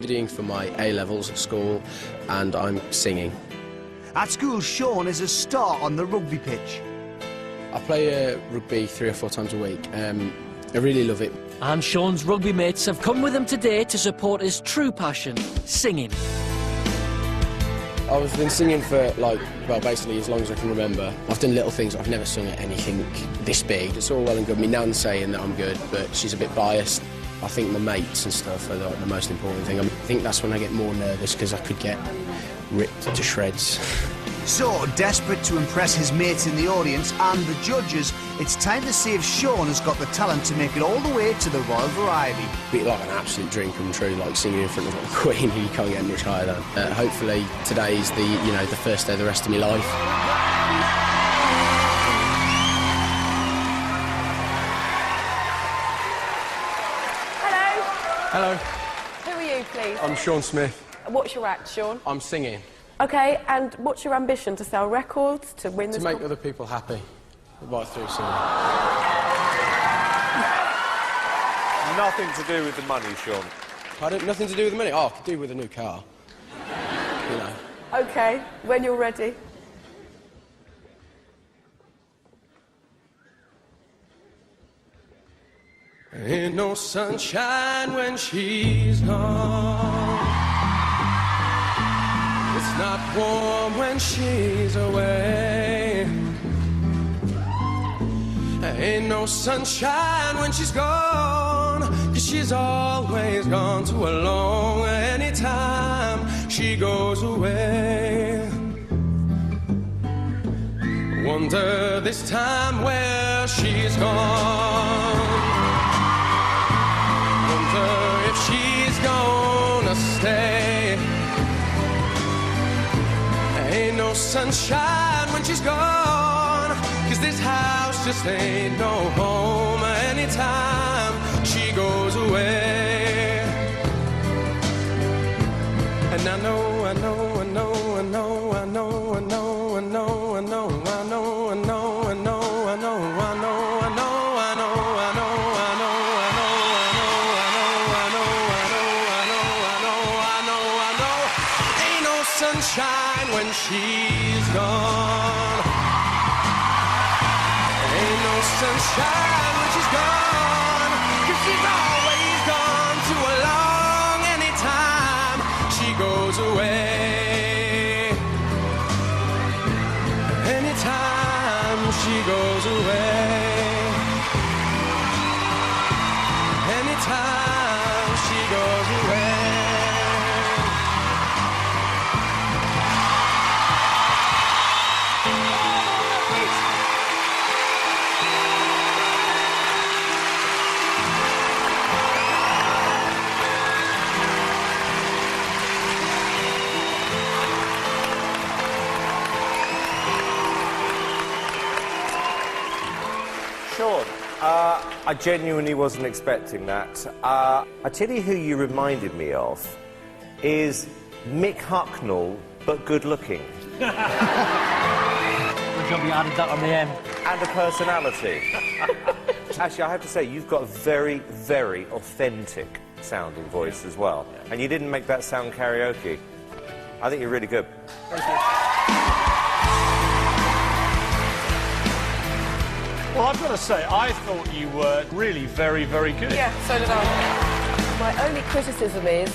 Studying for my A-levels at school, and I'm singing. At school, Sean is a star on the rugby pitch. I play rugby 3 or 4 times a week. I really love it. And Sean's rugby mates have come with him today to support his true passion, singing. I've been singing for, basically as long as I can remember. I've done little things. I've never sung at anything this big. It's all well and good. My nan's saying that I'm good, but she's a bit biased. I think my mates and stuff are the most important thing. I think that's when I get more nervous, because I could get ripped to shreds. So, desperate to impress his mates in the audience and the judges, it's time to see if Sean has got the talent to make it all the way to the Royal Variety. Be like an absolute dream come true, like singing in front of the Queen. You can't get much higher than. Hopefully today's the first day of the rest of my life. Hello. Who are you, please? I'm Sean Smith. What's your act, Sean? I'm singing. OK, and what's your ambition? To sell records? To win this? To make other people happy. Right through singing. Nothing to do with the money, Sean. Pardon? Nothing to do with the money? Oh, I could do with a new car. You know. OK, when you're ready. Ain't no sunshine when she's gone. It's not warm when she's away. Ain't no sunshine when she's gone, 'cause she's always gone too alone. Anytime she goes away, wonder this time where she's gone. If she's gonna stay. Ain't no sunshine when she's gone, 'cause this house just ain't no home anytime she goes away. And I know sunshine when she's gone. Ain't no sunshine when she's gone, 'cause she's always gone too long anytime she goes away. Anytime she goes away. Anytime she goes away. Sean, I genuinely wasn't expecting that. I tell you who you reminded me of is Mick Hucknall, but good-looking. Good job you added that on the end. And a personality. Actually, I have to say, you've got a very, very authentic sounding voice as well. And you didn't make that sound karaoke. I think you're really good. Thank you. Well, I've got to say, I thought you were really very, very good. Yeah, so did I. My only criticism is,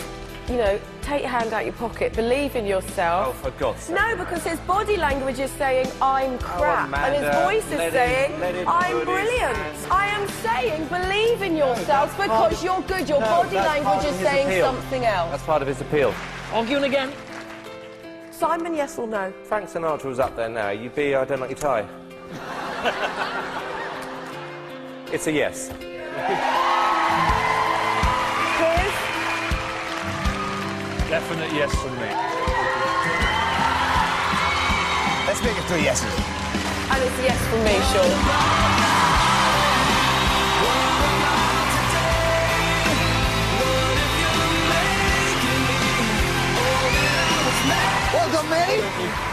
take your hand out your pocket, believe in yourself. Oh, for God's sake. No, because his body language is saying, I'm crap. And his voice is saying, I'm brilliant. I am saying, believe in yourself because you're good. Your body language is saying something else. That's part of his appeal. Arguing again. Simon, yes or no? Frank Sinatra was up there now. You'd be, I don't like your tie. It's a yes. Piers? Definite yes from me. Let's make it 3 yeses. And it's a yes from me, Sean. Well done, mate.